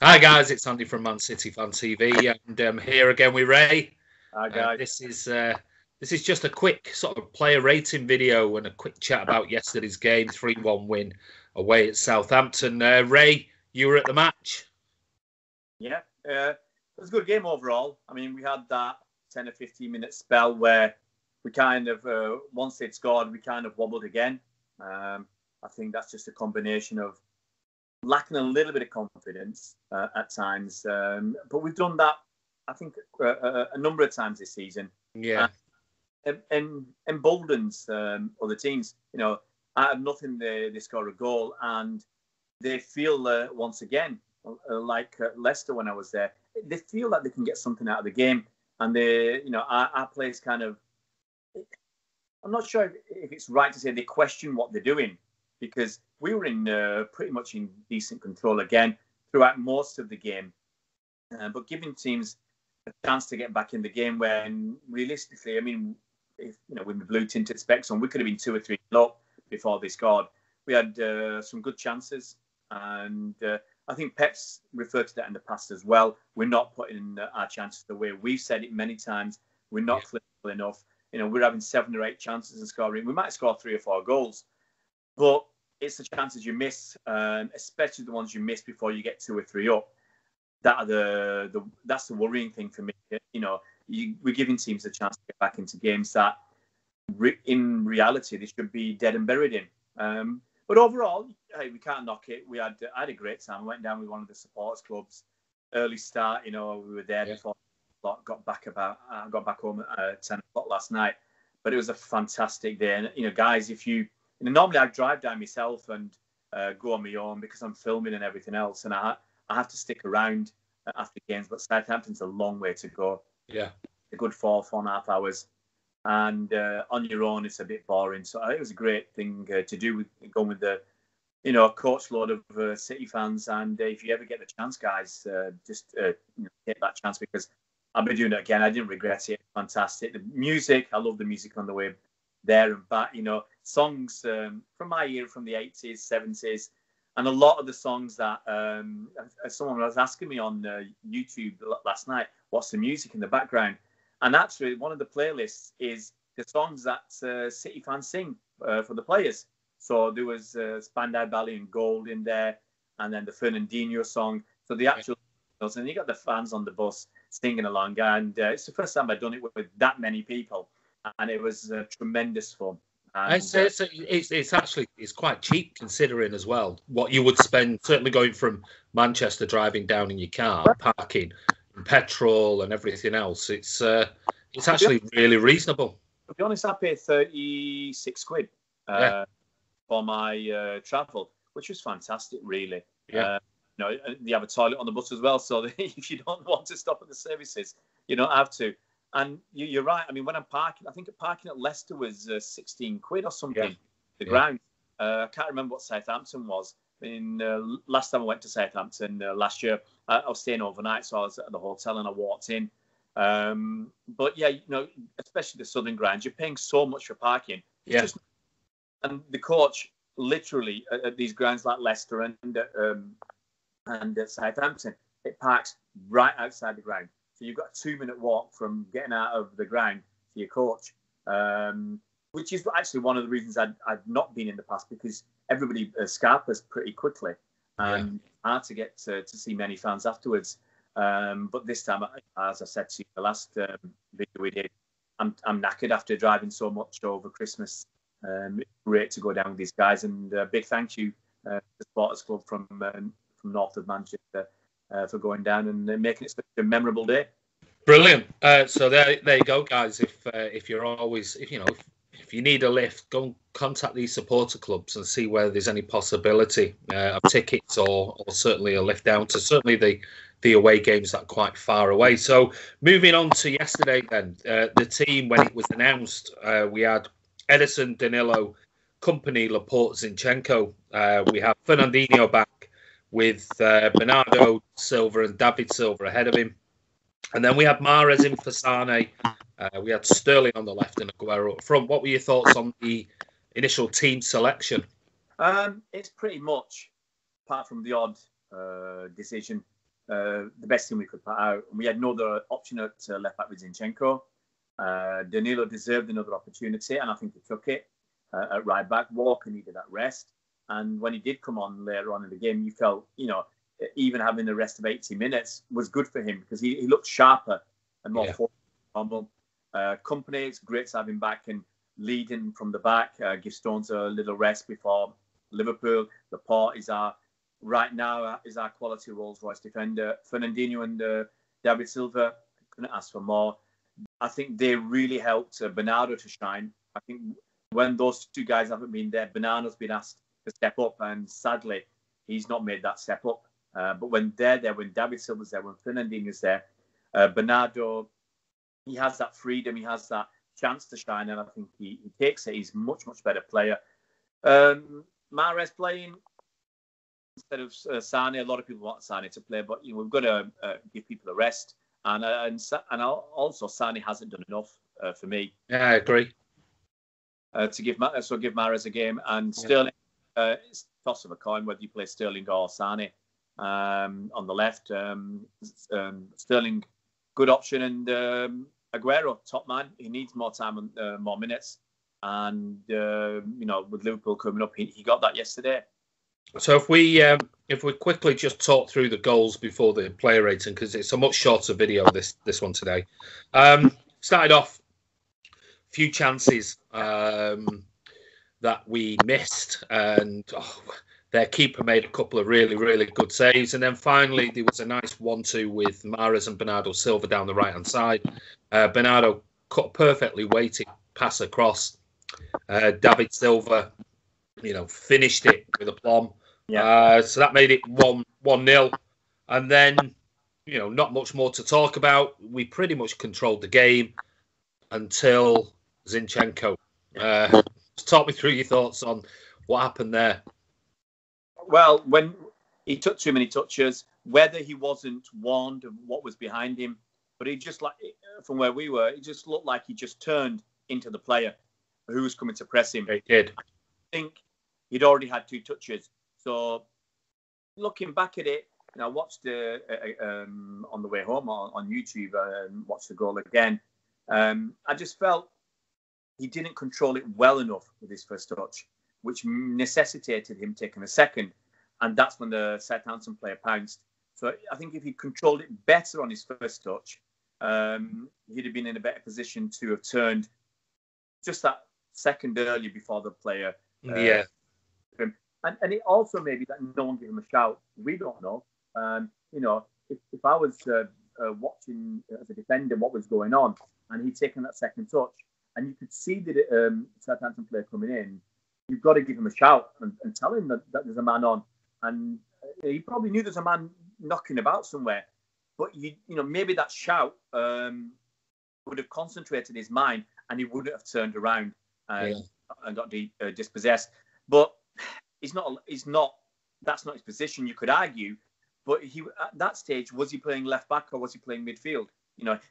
Hi guys, it's Andy from Man City Fan TV, and here again with Ray. Hi guys. This is just a quick sort of player rating video and a quick chat about yesterday's game, 3-1 win away at Southampton. Ray, you were at the match. Yeah, it was a good game overall. I mean, we had that 10 or 15 minute spell where we kind of, once they'd scored, we kind of wobbled again. I think that's just a combination of lacking a little bit of confidence at times. But we've done that, I think, a number of times this season. Yeah. And emboldens other teams. You know, out of nothing, they score a goal and they feel, once again, like Leicester when I was there, they feel like they can get something out of the game. And our players kind of, I'm not sure if it's right to say they question what they're doing, because we were in pretty much in decent control again throughout most of the game, but giving teams a chance to get back in the game when realistically, I mean, if with the blue tinted specs on, we could have been 2 or 3 up before they scored. We had some good chances, and I think Pep's referred to that in the past as well. We're not putting our chances away. We've said it many times. We're not clinical enough. We're having 7 or 8 chances and scoring. We might score 3 or 4 goals, but it's the chances you miss, especially the ones you miss before you get 2 or 3 up. That's the worrying thing for me. We're giving teams a chance to get back into games that, in reality, they should be dead and buried in. But overall, hey, we can't knock it. I had a great time. I went down with one of the supporters clubs. Early start, we were there before. Got back home at 10 o'clock last night. But it was a fantastic day. And guys, if you normally I drive down myself and go on my own because I'm filming and everything else, and I have to stick around after games. But Southampton's a long way to go. Yeah, a good 4.5 hours, and on your own it's a bit boring. So I think it was a great thing to do with going with the, a coach load of City fans. And if you ever get the chance, guys, just take that chance, because I'll be doing it again. I didn't regret it. Fantastic. The music, I love the music on the way there and back. Songs from my era, from the 80s, 70s, and a lot of the songs that someone was asking me on YouTube last night, what's the music in the background? And actually, one of the playlists is the songs that City fans sing for the players. So there was Spandau Ballet and Gold in there, and then the Fernandinho song. So the actual, and you got the fans on the bus singing along, and it's the first time I've done it with that many people, and it was tremendous fun. And, it's quite cheap considering as well what you would spend, certainly going from Manchester, driving down in your car, parking, and petrol and everything else. It's actually really reasonable. To be honest, I paid 36 quid for my travel, which was fantastic, really. Yeah. You have a toilet on the bus as well, so if you don't want to stop at the services, you don't have to. And you're right. I mean, when I'm parking, I think parking at Leicester was 16 quid or something. Yeah. The ground. I can't remember what Southampton was. Last time I went to Southampton last year, I was staying overnight, so I was at the hotel and I walked in. But yeah, especially the southern grounds, you're paying so much for parking. Yeah. And the coach, literally, at these grounds like Leicester and Southampton, it parks right outside the ground. So you've got a 2-minute walk from getting out of the ground to your coach, which is actually one of the reasons I've not been in the past, because everybody scarpers pretty quickly, and hard to get to see many fans afterwards. But this time, as I said to you, the last video we did, I'm knackered after driving so much over Christmas. It's great to go down with these guys, and big thank you to the Supporters Club from north of Manchester for going down and making it such a memorable day. Brilliant. So there you go, guys. If you're always, if you need a lift, go and contact these supporter clubs and see whether there's any possibility of tickets or certainly a lift down to certainly the away games that are quite far away. So moving on to yesterday then, the team, when it was announced, we had Edison, Danilo, Kompany, Laporte, Zinchenko. We have Fernandinho back with Bernardo Silva and David Silva ahead of him. And then we had Mahrez in for Sane. We had Sterling on the left and Aguero up front. What were your thoughts on the initial team selection? It's pretty much, apart from the odd decision, the best team we could put out. And we had no other option at left back with Zinchenko. Danilo deserved another opportunity, and I think he took it at right back. Walker needed that rest. And when he did come on later on in the game, you felt, even having the rest of 80 minutes was good for him because he looked sharper and more formal. Company, it's great to have him back and leading from the back. Give Stones a little rest before Liverpool. Laporte is our quality Rolls-Royce defender. Fernandinho and David Silva, couldn't ask for more. I think they really helped Bernardo to shine. I think when those two guys haven't been there, Bernardo's been asked to step up, and sadly, he's not made that step up. But when they're there, when David Silva's there, when Fernandinho's there, Bernardo, he has that freedom, he has that chance to shine, and I think he takes it. He's a much, much better player. Mahrez playing instead of Sane. A lot of people want Sane to play, but we've got to give people a rest. And also Sane hasn't done enough for me. Yeah, I agree. To give Mahrez a game, and Sterling, it's a toss of a coin whether you play Sterling or Sane on the left. Sterling, good option, and Aguero, top man. He needs more time and more minutes. And with Liverpool coming up, he got that yesterday. So if we quickly just talk through the goals before the player rating, because it's a much shorter video this one today. Started off a few chances that we missed, and their keeper made a couple of really, really good saves. And then finally there was a nice 1-2 with Mahrez and Bernardo Silva down the right hand side. Bernardo cut a perfectly weighted pass across. David Silva, finished it with aplomb. Yeah. So that made it 1-0. And then, not much more to talk about. We pretty much controlled the game until Zinchenko. Talk me through your thoughts on what happened there. Well, when he took too many touches, whether he wasn't warned of what was behind him, but he just, like, from where we were, it just looked like he just turned into the player who was coming to press him. He did. I think he'd already had 2 touches. So looking back at it, I watched on the way home on YouTube and watched the goal again. I just felt he didn't control it well enough with his first touch, which necessitated him taking a second. And that's when the Southampton player pounced. So I think if he controlled it better on his first touch, he'd have been in a better position to have turned just that second earlier before the player. And it also may be that no one gave him a shout. We don't know. If I was watching as a defender what was going on, and he'd taken that second touch, and you could see the Southampton player coming in, you've got to give him a shout and tell him that there's a man on. And he probably knew there's a man knocking about somewhere, but maybe that shout would have concentrated his mind, and he wouldn't have turned around and got dispossessed. But he's not. That's not his position. You could argue, but at that stage, was he playing left back or was he playing midfield?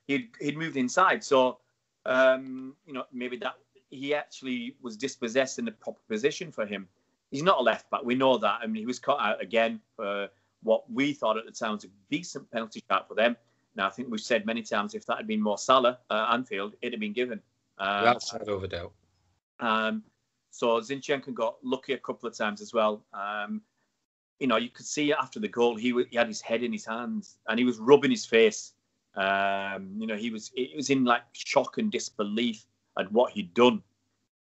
He'd moved inside, so maybe that he actually was dispossessed in the proper position for him. He's not a left back. We know that. I mean, he was caught out again for what we thought at the time was a decent penalty shot for them. Now, I think we've said many times if that had been more Salah Anfield, it'd have been given. Without a doubt. So Zinchenko got lucky a couple of times as well. You could see after the goal, he had his head in his hands and he was rubbing his face. He was in like shock and disbelief at what he'd done.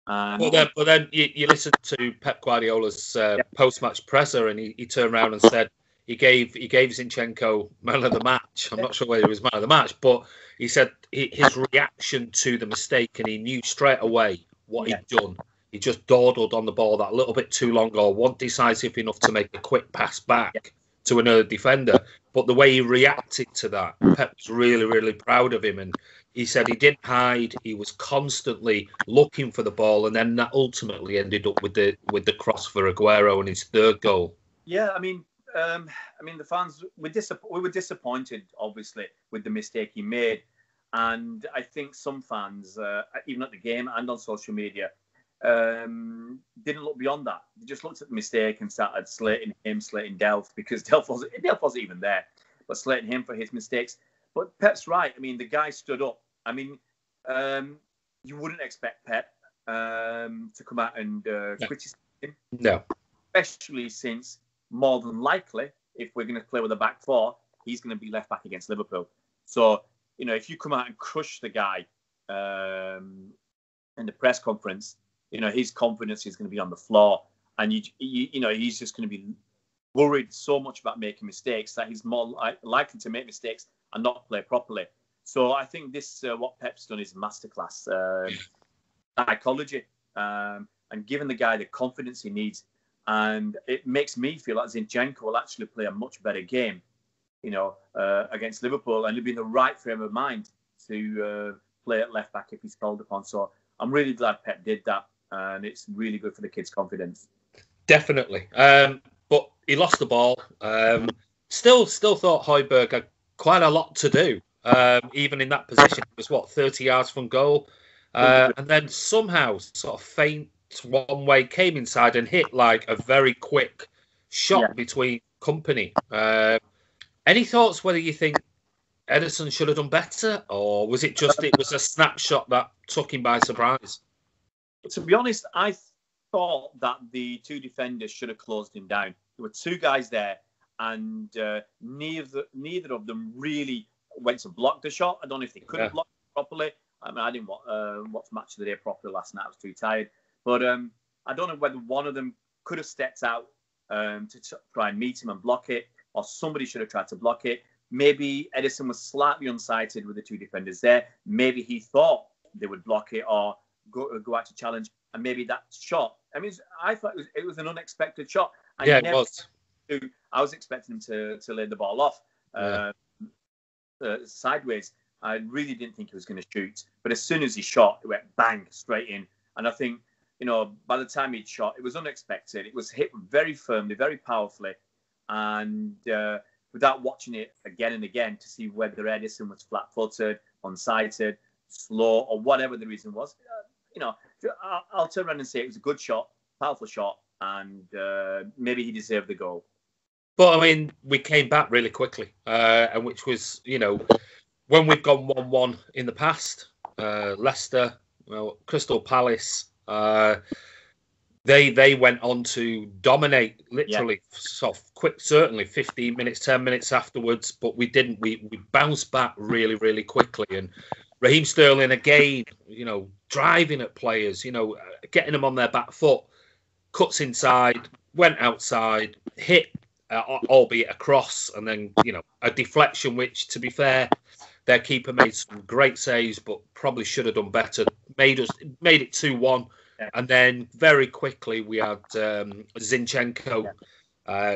But then you listen to Pep Guardiola's post-match presser, and he turned around and said he gave Zinchenko man of the match. I'm not sure whether he was man of the match, but he said his reaction to the mistake, and he knew straight away what he'd done. He just dawdled on the ball that little bit too long, or wasn't decisive enough to make a quick pass back to another defender. But the way he reacted to that, Pep was really, really proud of him. And he said he didn't hide. He was constantly looking for the ball, and then that ultimately ended up with the cross for Aguero and his third goal. Yeah, I mean, the fans we were disappointed, obviously, with the mistake he made, and I think some fans, even at the game and on social media, didn't look beyond that. They just looked at the mistake and started slating him, slating Delph, because Delph wasn't even there. but slating him for his mistakes. But Pep's right. I mean, the guy stood up. I mean, you wouldn't expect Pep to come out and criticize him. No. Especially since, more than likely, if we're going to play with a back four, he's going to be left back against Liverpool. So, if you come out and crush the guy in the press conference, his confidence is going to be on the floor. And, he's just going to be worried so much about making mistakes that he's more likely to make mistakes and not play properly. So I think this, what Pep's done is masterclass psychology and giving the guy the confidence he needs. And it makes me feel like Zinchenko will actually play a much better game, against Liverpool, and he'll be in the right frame of mind to play at left back if he's called upon. So I'm really glad Pep did that, and it's really good for the kids' confidence. Definitely. But he lost the ball. Still thought Højbjerg had quite a lot to do, even in that position. It was, 30 yards from goal. And then somehow sort of faint one way, came inside and hit like a very quick shot between company. Any thoughts whether you think Ederson should have done better, or was it just it was a snapshot that took him by surprise? To be honest, I thought that the two defenders should have closed him down. There were two guys there, and neither of them really went to block the shot. I don't know if they could have blocked it properly. I mean, I didn't watch Match of the Day properly last night. I was too tired. But I don't know whether one of them could have stepped out to try and meet him and block it, or somebody should have tried to block it. Maybe Ederson was slightly unsighted with the two defenders there. Maybe he thought they would block it or go out to challenge, and maybe that shot. I mean, I thought it was an unexpected shot. It was. I was expecting him to lay the ball off sideways. I really didn't think he was going to shoot. But as soon as he shot, it went bang, straight in. And I think, by the time he'd shot, it was unexpected. It was hit very firmly, very powerfully. And without watching it again and again to see whether Ederson was flat-footed, unsighted, slow, or whatever the reason was, I'll turn around and say it was a good shot, powerful shot, and maybe he deserved the goal. But, I mean, we came back really quickly, and which was, when we've gone 1-1 in the past, Leicester, Crystal Palace, they went on to dominate literally sort of quick, certainly 15 minutes, 10 minutes afterwards, but we didn't. We bounced back really, really quickly. And Raheem Sterling, again, driving at players, getting them on their back foot, cuts inside, went outside, hit, albeit a cross, and then, a deflection, which, to be fair, their keeper made some great saves, but probably should have done better. Made it 2-1, and then very quickly we had Zinchenko,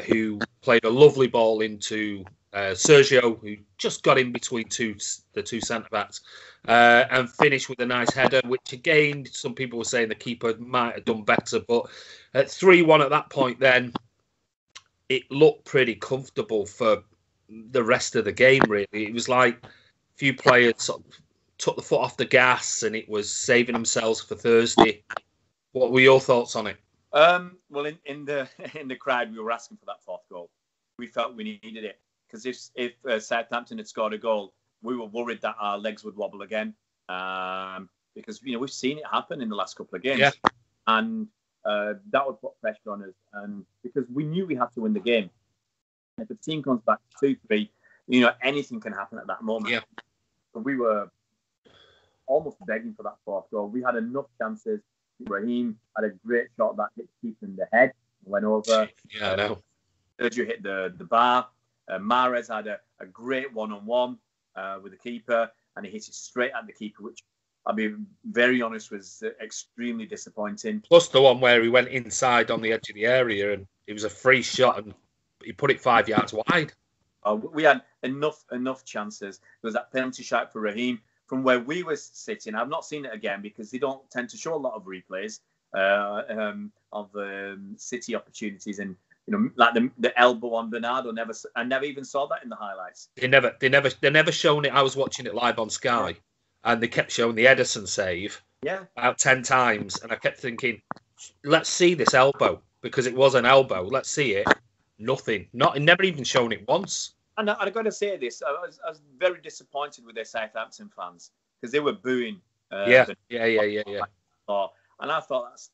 who played a lovely ball into Sergio, who just got in between the two centre backs, and finished with a nice header. Which again, some people were saying the keeper might have done better, but at 3-1 at that point, then it looked pretty comfortable for the rest of the game. Really, it was like few players sort of took the foot off the gas, and it was saving themselves for Thursday. What were your thoughts on it? Well, in the crowd, we were asking for that fourth goal. We felt we needed it, because if Southampton had scored a goal, we were worried that our legs would wobble again, because we've seen it happen in the last couple of games, and that would put pressure on us, and because we knew we had to win the game. If the team comes back 2-3, anything can happen at that moment. Yeah. So we were almost begging for that fourth goal. We had enough chances. Raheem had a great shot that hit the keeper in the head, went over. Yeah, I know. Sergio hit the bar. Mahrez had a great one-on-one with the keeper, and he hit it straight at the keeper, which, I'll be very honest, was extremely disappointing. Plus the one where he went inside on the edge of the area, and it was a free shot, and he put it 5 yards wide. We had enough chances. There was that penalty shot for Raheem. From where we were sitting, I've not seen it again because they don't tend to show a lot of replays of City opportunities, and like the elbow on Bernardo. I never even saw that in the highlights. They never shown it. I was watching it live on Sky, and they kept showing the Ederson save about 10 times, and I kept thinking, let's see this elbow, because it was an elbow. Let's see it. Nothing. Never even shown it once. And I got to say this, I was very disappointed with their Southampton fans because they were booing. Yeah. And I thought that's,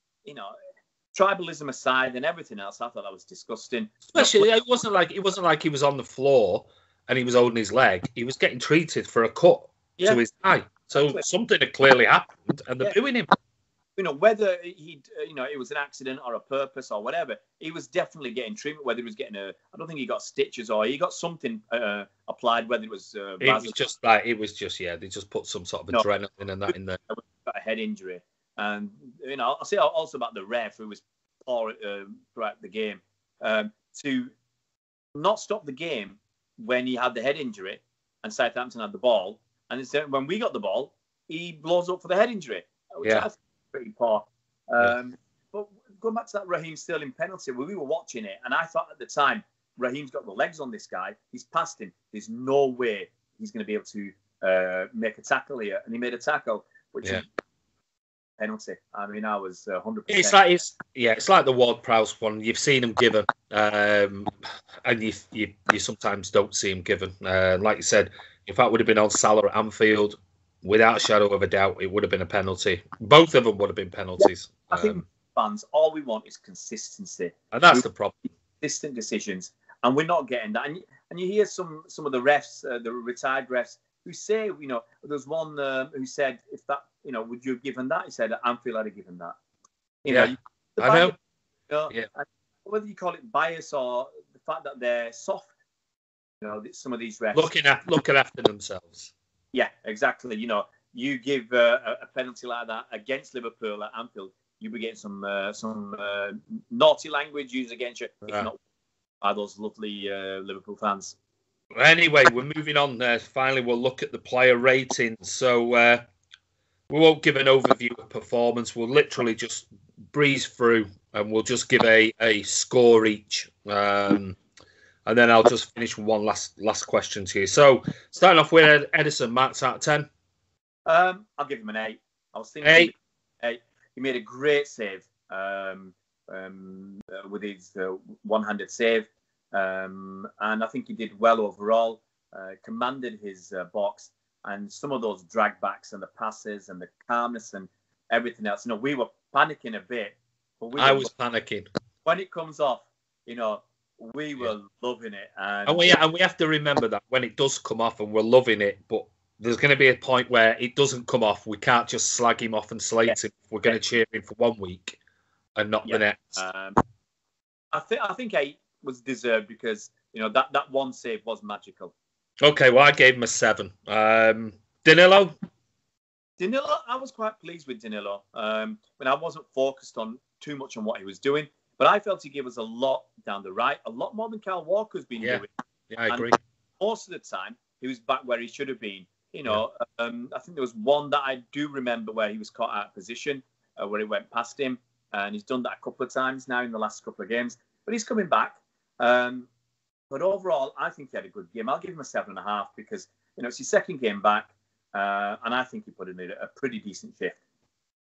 tribalism aside and everything else, I thought that was disgusting. Especially, it wasn't like he was on the floor and he was holding his leg. He was getting treated for a cut to his eye. So something had clearly happened, and they're booing him. Whether it was an accident or a purpose or whatever, he was definitely getting treatment. Whether he was getting I don't think he got stitches or he got something applied. Whether it was, they just put some sort of adrenaline and that in there. Got a head injury, and I'll say also about the ref who was poor throughout the game to not stop the game when he had the head injury and Southampton had the ball, and instead when we got the ball, he blows up for the head injury, which I think pretty poor. But going back to that Raheem Sterling penalty, we were watching it, and I thought at the time, Raheem's got the legs on this guy. He's past him. There's no way he's going to be able to make a tackle here. And he made a tackle, which is penalty. I mean, I was 100%. It's like the Ward-Prowse one. You've seen him given, and you sometimes don't see him given. Like you said, if that would have been on Salah at Anfield, without a shadow of a doubt, it would have been a penalty. Both of them would have been penalties. I think fans, all we want is consistency. And that's the problem. Consistent decisions. And we're not getting that. And you hear some of the refs, the retired refs, who say, there's one who said, if that, would you have given that? He said, Anfield I'd have given that. I know. Whether you call it bias or the fact that they're soft, some of these refs. Looking after themselves. Yeah, exactly. You give a penalty like that against Liverpool at Anfield, you'll be getting some naughty language used against you, if not by those lovely Liverpool fans. Anyway, we're moving on. Finally, we'll look at the player ratings. So we won't give an overview of performance. We'll literally just breeze through, and we'll just give a score each. And then I'll just finish with one last question to you. So, starting off with Edison, marks out of 10. I'll give him an 8. I was thinking 8. He made a great save with his one-handed save. And I think he did well overall, commanded his box, and some of those drag backs and the passes and the calmness and everything else. We were panicking a bit. But I was panicking. When it comes off, we were loving it. And we have to remember that when it does come off and we're loving it, but there's going to be a point where it doesn't come off. We can't just slag him off and slate him. We're going to cheer him for 1 week and not the next. I think 8 was deserved because, that one save was magical. Okay, well, I gave him a 7. Danilo, I was quite pleased with Danilo. When I wasn't focused on too much on what he was doing. But I felt he gave us a lot down the right, a lot more than Kyle Walker's been doing. Yeah, I agree. Most of the time, he was back where he should have been. I think there was one that I do remember where he was caught out of position, where he went past him. And he's done that a couple of times now in the last couple of games. But he's coming back. But overall, I think he had a good game. I'll give him a 7.5 because, it's his second game back. And I think he put in a pretty decent shift.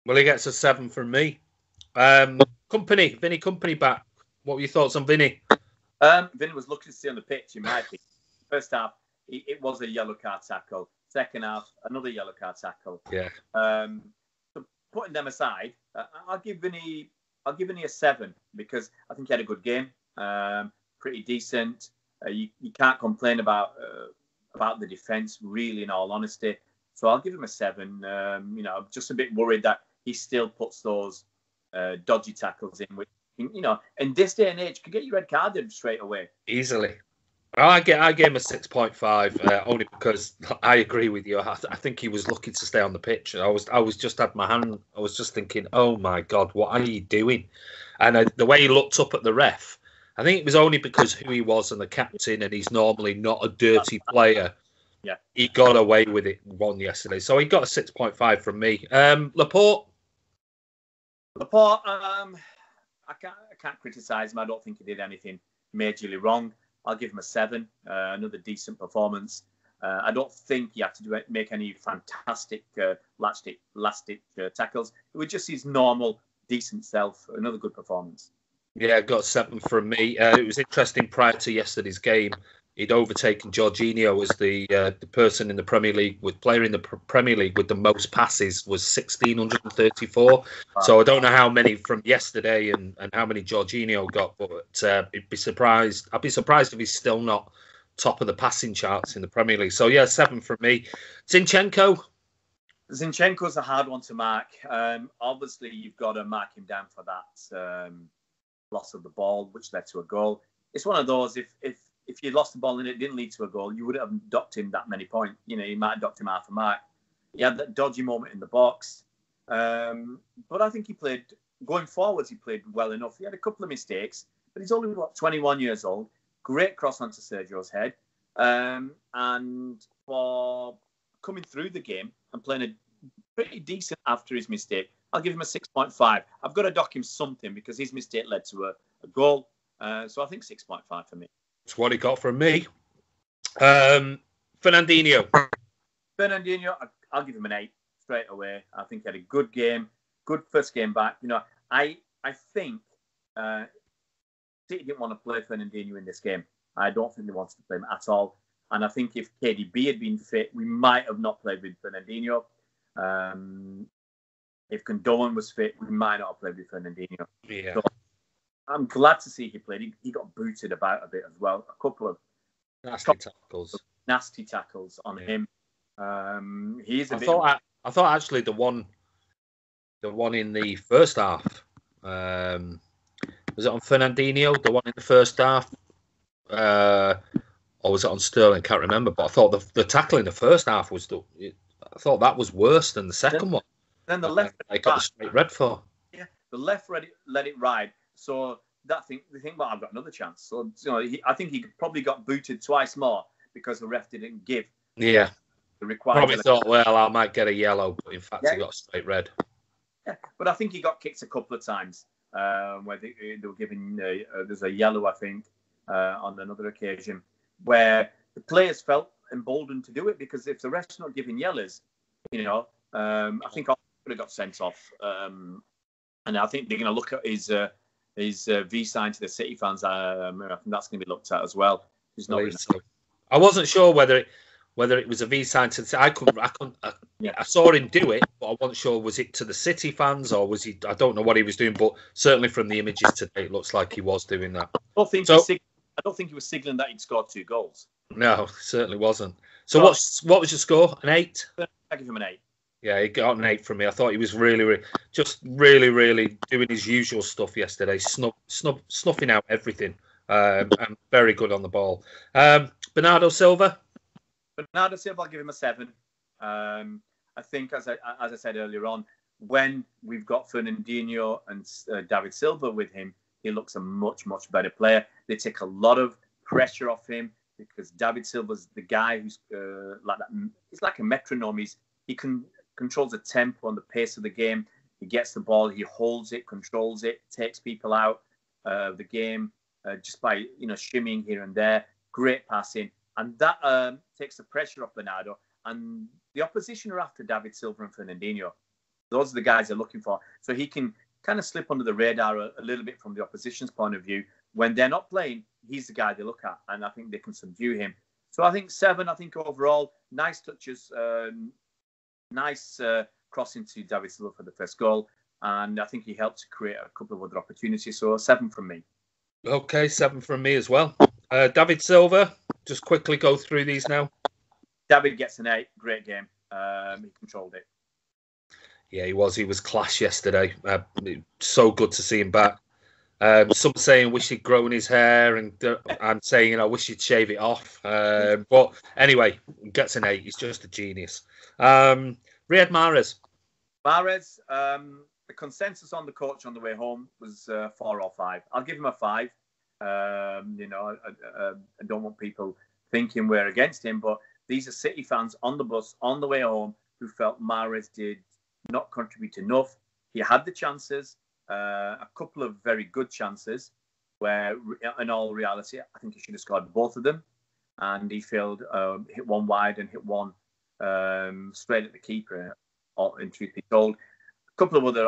Well, he gets a 7 from me. Vinny Company back. What were your thoughts on Vinny? Vinny was lucky to stay on the pitch, in my opinion. First half, it was a yellow card tackle. Second half, another yellow card tackle. Yeah. So putting them aside, I'll give Vinny a 7 because I think he had a good game. Pretty decent. You can't complain about the defence, really, in all honesty. So I'll give him a 7. I'm just a bit worried that he still puts those dodgy tackles in, which, in this day and age, could get you red carded straight away. Easily. I gave him a 6.5, only because I agree with you. I think he was lucky to stay on the pitch. I was just had my hand. I was just thinking, oh my God, what are you doing? And the way he looked up at the ref, I think it was only because who he was and the captain, and he's normally not a dirty player. Yeah, he got away with it one yesterday, so he got a 6.5 from me. Laporte, I can't criticise him. I don't think he did anything majorly wrong. I'll give him a 7. Another decent performance. I don't think he had to make any fantastic last-ditch tackles. It was just his normal, decent self. Another good performance. Yeah, got 7 from me. It was interesting prior to yesterday's game. he'd overtaken Jorginho as the person in the Premier League player in the Premier League with the most passes was 1,634. Wow. So I don't know how many from yesterday and how many Jorginho got, but I'd be surprised if he's still not top of the passing charts in the Premier League. So yeah, 7 from me. Zinchenko's a hard one to mark. Obviously, you've got to mark him down for that loss of the ball, which led to a goal. It's one of those, if you lost the ball and it didn't lead to a goal, you wouldn't have docked him that many points. You know, you might have docked him half a mark. He had that dodgy moment in the box. But I think going forwards, he played well enough. He had a couple of mistakes, but he's only, 21 years old. Great cross onto Sergio's head. And for coming through the game and playing a pretty decent after his mistake, I'll give him a 6.5. I've got to dock him something because his mistake led to a goal. So I think 6.5 for me. That's what he got from me. Fernandinho, I'll give him an 8 straight away. I think he had a good game, good first game back. You know, I think City didn't want to play Fernandinho in this game. I don't think they wanted to play him at all. And I think if KDB had been fit, we might have not played with Fernandinho. If Gundogan was fit, we might not have played with Fernandinho. Yeah. So I'm glad to see he played. He got booted about a bit as well. A couple of nasty tackles on him. He's I thought actually the one in the first half was it on Fernandinho? The one in the first half, or was it on Sterling? Can't remember. But I thought the tackle in the first half I thought that was worse than the second one. Then the left, they got the straight red for. Yeah, the left let it ride. So they think, well, I've got another chance. So I think he probably got booted twice more because the ref didn't give. Yeah. The required. Probably thought, well, I might get a yellow, but in fact, he got straight red. Yeah, but I think he got kicked a couple of times where they were giving. There's a yellow, I think, on another occasion where the players felt emboldened to do it because if the ref's not giving yellows, I think I would have got sent off. And I think they're going to look at his V sign to the City fans. I think that's going to be looked at as well. I wasn't sure whether it was a V sign to the City. I saw him do it, but I wasn't sure was it to the City fans or was he? I don't know what he was doing, but certainly from the images today, it looks like he was doing that. I don't think he was signaling that he'd scored 2 goals. No, certainly wasn't. So what was your score? An 8? I give him an 8. Yeah, he got an 8 from me. I thought he was really doing his usual stuff yesterday, snuffing out everything, and very good on the ball. Bernardo Silva, I'll give him a 7. I think, as I said earlier on, when we've got Fernandinho and David Silva with him, he looks a much, much better player. They take a lot of pressure off him because David Silva's the guy who's like that. He's like a metronome. He controls the tempo and the pace of the game. He gets the ball, he holds it, controls it, takes people out of the game just by shimmying here and there. Great passing, and that takes the pressure off Bernardo. And the opposition are after David Silva and Fernandinho. Those are the guys they're looking for. So he can kind of slip under the radar a little bit from the opposition's point of view. When they're not playing, he's the guy they look at, and I think they can subdue him. So I think 7. I think overall, nice touches. Nice crossing to David Silva for the first goal. And I think he helped to create a couple of other opportunities. So 7 from me. Okay, 7 from me as well. David Silva, just quickly go through these now. David gets an 8. Great game. He controlled it. Yeah, he was. He was class yesterday. So good to see him back. Some saying wish he'd grown his hair, and I'm saying I wish he'd shave it off. But anyway, gets an 8. He's just a genius. Riyad Mahrez. The consensus on the coach on the way home was 4 or 5. I'll give him a 5. I don't want people thinking we're against him, but these are City fans on the bus on the way home who felt Mahrez did not contribute enough. He had the chances, a couple of very good chances, where in all reality, I think he should have scored both of them. And he failed, hit one wide and hit one straight at the keeper, in truth be told. A couple of other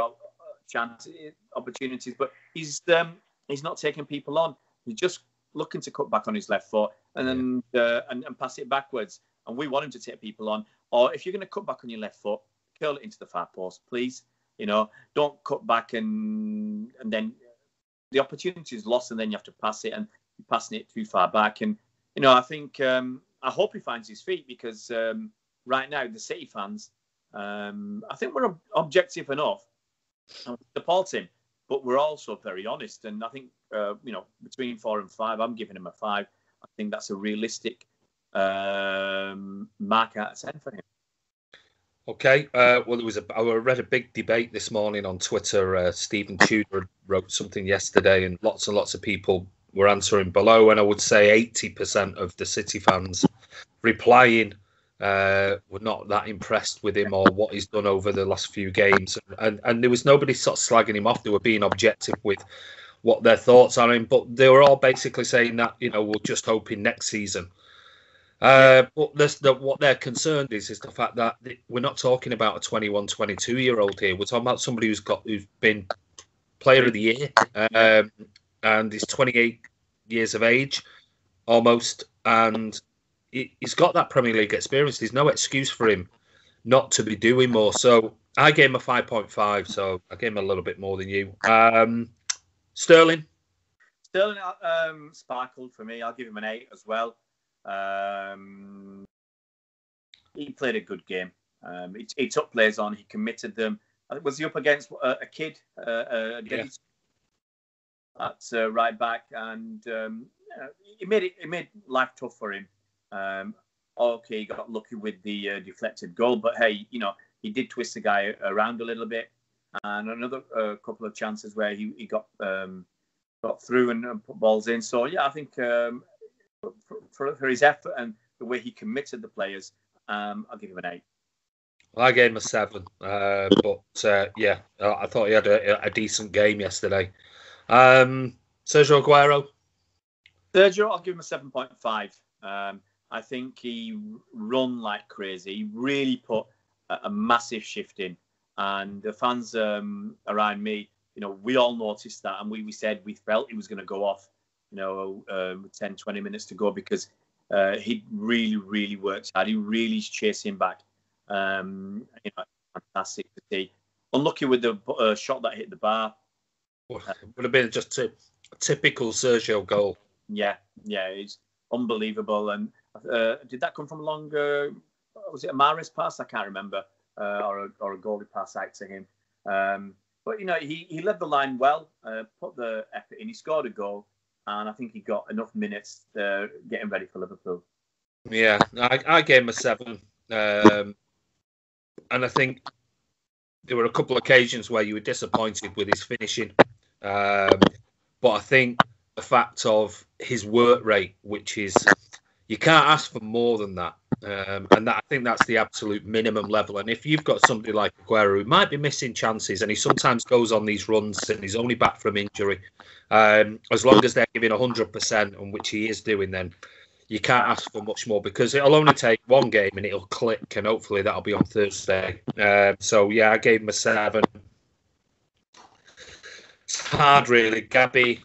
opportunities, but he's not taking people on. He just looking to cut back on his left foot and then and pass it backwards. And we want him to take people on. Or if you're going to cut back on your left foot, curl it into the far post, please. Don't cut back and then the opportunity is lost, and then you have to pass it, and you're passing it too far back. And I think I hope he finds his feet, because right now the City fans, I think we're objective enough and support him, but we're also very honest. And I think between 4 and 5, I'm giving him a 5. I think that's a realistic mark out of 10 for him. Okay. Well, I read a big debate this morning on Twitter. Stephen Tudor wrote something yesterday, and lots of people were answering below. And I would say 80% of the City fans replying were not that impressed with him or what he's done over the last few games. And there was nobody sort of slagging him off. They were being objective with what their thoughts are on him. But they were all basically saying that, we're just hoping next season. But what they're concerned is the fact that we're not talking about a 21, 22-year-old here. We're talking about somebody who's been Player of the Year, and he's 28 years of age, almost, and he's got that Premier League experience. There's no excuse for him not to be doing more. So I gave him a 5.5, so I gave him a little bit more than you. Sterling? Sterling sparkled for me. I'll give him an 8 as well. He played a good game. He took players on. He committed them. Was he up against a kid? At right back, and it made life tough for him. Okay, he got lucky with the deflected goal, but hey, he did twist the guy around a little bit, and another couple of chances where he got through and put balls in. So yeah, I think. For his effort and the way he committed the players, I'll give him an 8. Well, I gave him a 7, but I thought he had a decent game yesterday. Sergio Aguero? Sergio, I'll give him a 7.5. I think he run like crazy. He really put a massive shift in, and the fans around me, we all noticed that, and we said we felt he was going to go off. 10, 20 minutes to go, because he really, really worked hard. He really is chasing back. Fantastic to see. Unlucky with the shot that hit the bar. Would have been just a typical Sergio goal. Yeah, it's unbelievable. And did that come from a long? Was it a Mahrez pass? I can't remember, or a goalie pass out to him. But he led the line well. Put the effort in. He scored a goal. And I think he got enough minutes getting ready for Liverpool. Yeah, I gave him a 7. And I think there were a couple of occasions where you were disappointed with his finishing. But I think the fact of his work rate, which is, you can't ask for more than that. And I think that's the absolute minimum level. And if you've got somebody like Aguero who might be missing chances, and he sometimes goes on these runs and he's only back from injury, as long as they're giving 100%, and which he is doing, then you can't ask for much more, because it'll only take one game and it'll click, and hopefully that'll be on Thursday. So yeah, I gave him a 7. It's hard, really. Gabby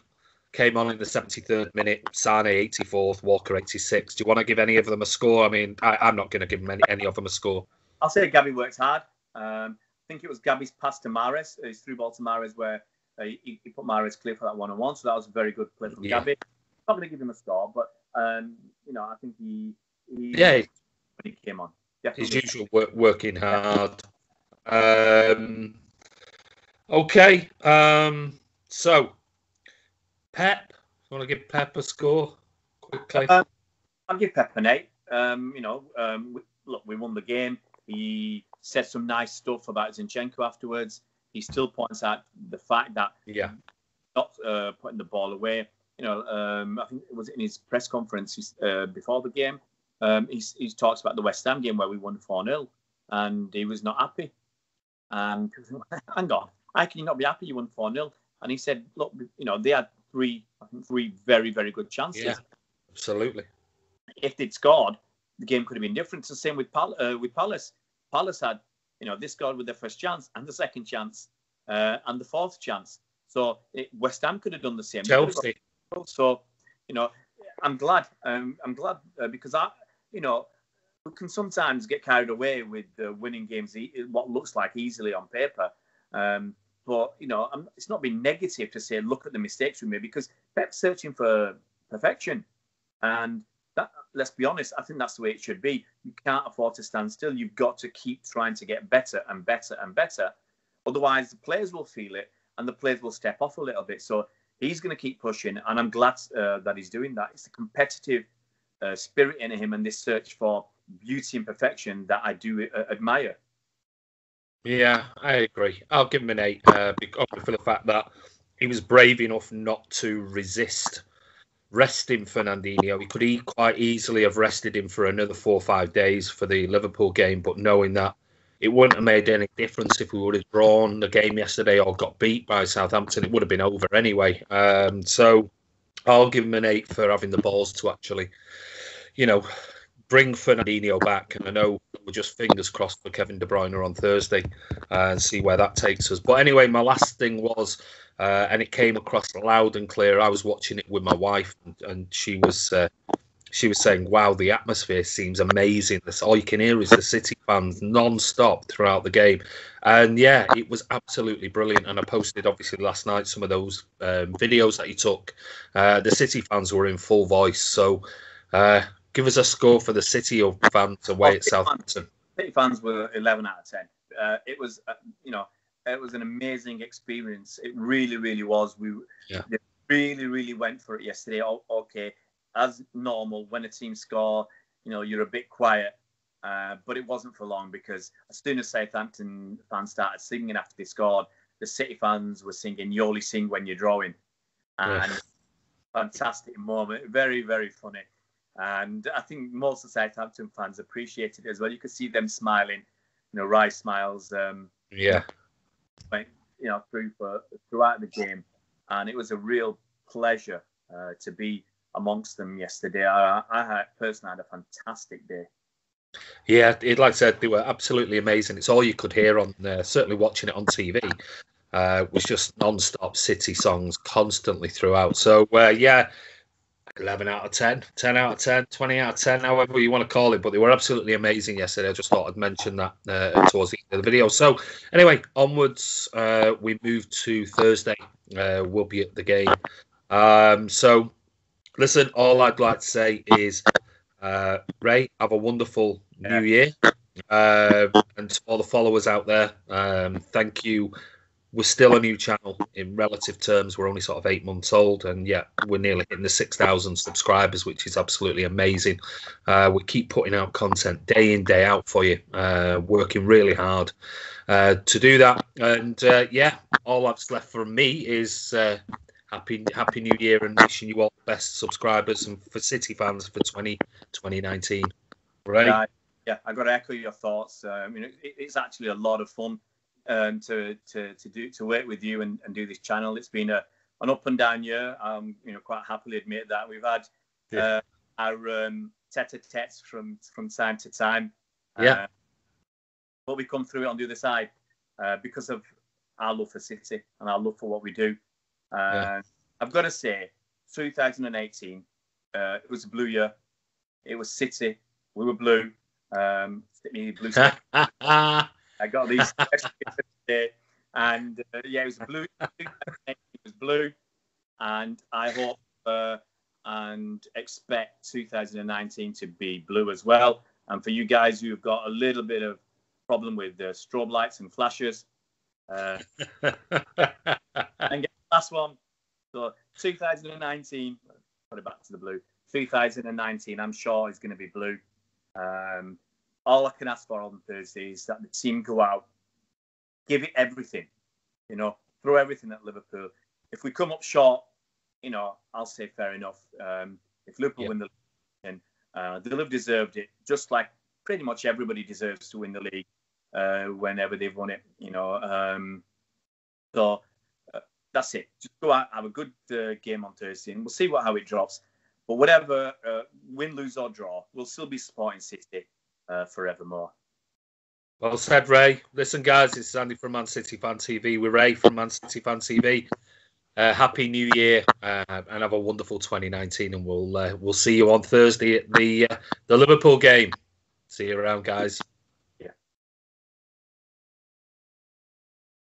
came on in the 73rd minute, Sane 84th, Walker 86th. Do you want to give any of them a score? I mean, I'm not going to give them any of them a score. I'll say Gabby worked hard. I think it was Gabby's pass to Mahrez, his through ball to Mahrez, where he put Mahrez clear for that 1-on-1. So that was a very good play from Gabby. I'm not going to give him a score, but I think he when he came on, definitely. His usual working hard. Okay, so. Pep, you want to give Pep a score quickly? I'll give Pep an 8. Look, we won the game. He said some nice stuff about Zinchenko afterwards. He still points out the fact that not putting the ball away. I think it was in his press conference before the game. He talks about the West Ham game where we won 4-0, and he was not happy. And hang on, how can you not be happy? You won 4-0, and he said, look, they had three very, very good chances. Yeah, absolutely. If they'd scored, the game could have been different. It's the same with Palace. Palace had, they scored with their first chance and the second chance and the fourth chance. So West Ham could have done the same. Chelsea. So you know, I'm glad. I'm glad because you know, we can sometimes get carried away with winning games, what looks like easily on paper. But you know, it's not been negative to say, look at the mistakes we made, because Pep's searching for perfection, and that, let's be honest, I think that's the way it should be. You can't afford to stand still. You've got to keep trying to get better and better and better. Otherwise, the players will feel it, and the players will step off a little bit. So he's going to keep pushing, and I'm glad that he's doing that. It's the competitive spirit in him and this search for beauty and perfection that I do admire. Yeah, I agree. I'll give him an 8 because for the fact that he was brave enough not to resist resting Fernandinho. He could quite easily have rested him for another 4 or 5 days for the Liverpool game, but knowing that it wouldn't have made any difference if we would have drawn the game yesterday or got beat by Southampton. It would have been over anyway. So I'll give him an 8 for having the balls to actually, you know, bring Fernandinho back. And I know we're just fingers crossed for Kevin De Bruyne on Thursday and see where that takes us. But anyway, my last thing was, and it came across loud and clear. I was watching it with my wife, and she was saying, "Wow, the atmosphere seems amazing. That's all you can hear is the City fans non-stop throughout the game." And yeah, it was absolutely brilliant. And I posted obviously last night some of those videos that he took. The City fans were in full voice. So give us a score for the City fans away at Southampton. City fans were 11 out of 10. It was, it was an amazing experience. It really, really was. They really went for it yesterday. Okay, as normal, when a team score, you're a bit quiet. But it wasn't for long, because as soon as Southampton fans started singing after they scored, the City fans were singing "You Only Sing When You're Drawing." And fantastic moment. Very, very funny. And I think most of the Southampton fans appreciated it as well. You could see them smiling, wry smiles. Throughout the game, and it was a real pleasure to be amongst them yesterday. I personally had a fantastic day. Yeah, like I said, they were absolutely amazing. It's all you could hear on certainly watching it on TV. Was just non-stop City songs constantly throughout. So 11 out of 10, 10 out of 10, 20 out of 10, however you want to call it. But they were absolutely amazing yesterday. I just thought I'd mention that towards the end of the video. So anyway, onwards, we move to Thursday. We'll be at the game. So listen, all I'd like to say is, Ray, have a wonderful New Year. And to all the followers out there, thank you. We're still a new channel in relative terms. We're only sort of 8 months old, and we're nearly hitting the 6,000 subscribers, which is absolutely amazing. We keep putting out content day in, day out for you, working really hard to do that. And all that's left from me is happy New Year, and wishing you all the best, subscribers, and for City fans for 2019. Right? Yeah, I got to echo your thoughts. It's actually a lot of fun. To work with you and do this channel. It's been an up and down year. Quite happily admit that we've had our tete-a-tetes from time to time. But we come through it on the other side because of our love for City and our love for what we do. I've got to say, 2018, it was a blue year. It was City. We were blue. Blue. I got these today, and it was blue. It was blue, and I hope and expect 2019 to be blue as well. And for you guys who've got a little bit of problem with strobe lights and flashes, and get the last one. So 2019, put it back to the blue. 2019, I'm sure is going to be blue. All I can ask for on Thursday is that the team go out, give it everything, throw everything at Liverpool. If we come up short, I'll say fair enough. If Liverpool win the league, they'll have deserved it, just like pretty much everybody deserves to win the league whenever they've won it, So that's it. Just go out, have a good game on Thursday, and we'll see how it drops. But whatever, win, lose or draw, we'll still be supporting City forevermore. Well said, Ray. Listen, guys, this is Andy from Man City Fan TV. We're Ray from Man City Fan TV. Happy New Year, and have a wonderful 2019. And we'll see you on Thursday at the Liverpool game. See you around, guys.